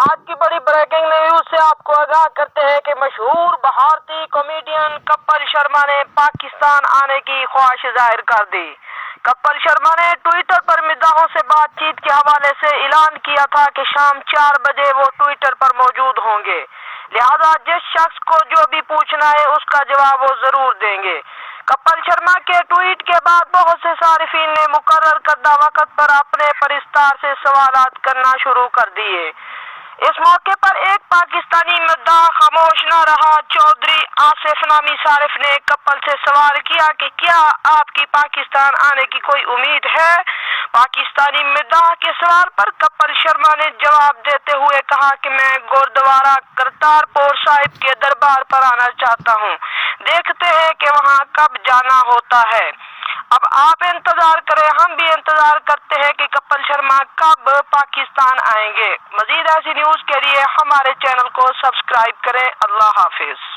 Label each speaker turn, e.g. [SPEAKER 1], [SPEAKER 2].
[SPEAKER 1] آج کی بڑی بریکنگ نیوز سے آپ کو آگاہ کرتے ہیں کہ مشہور بھارتی کامیڈین کپل شرما نے پاکستان آنے کی خواہش ظاہر کر دی۔ کپل شرما نے ٹویٹر پر مزاحوں سے بات چیت کے حوالے سے اعلان کیا تھا کہ شام 4 بجے وہ ٹویٹر پر موجود ہوں گے، لہذا جس شخص کو جو بھی پوچھنا ہے اس کا جواب وہ ضرور دیں گے۔ کپل شرما کے ٹویٹ کے بعد بہت سے صارفین نے مقرر کردہ وقت پر اپنے پرستار سے سوالات کرنا شروع کر دیے۔ اس موقع پر ایک پاکستانی مداح خاموش نہ رہا۔ چودھری آصف نامی صارف نے کپل سے سوال کیا کہ کیا آپ کی پاکستان آنے کی کوئی امید ہے؟ پاکستانی مداح کے سوال پر کپل شرما نے جواب دیتے ہوئے کہا کہ میں گردوارہ کرتارپور صاحب کے دربار پر آنا چاہتا ہوں، دیکھتے ہیں کہ وہاں کب جانا ہوتا ہے۔ اب آپ انتظار کریں، ہم بھی انتظار کرتے ہیں کہ کپل شرما کب پاکستان آئیں گے۔ مزید ایسی نیوز کے لیے ہمارے چینل کو سبسکرائب کریں۔ اللہ حافظ۔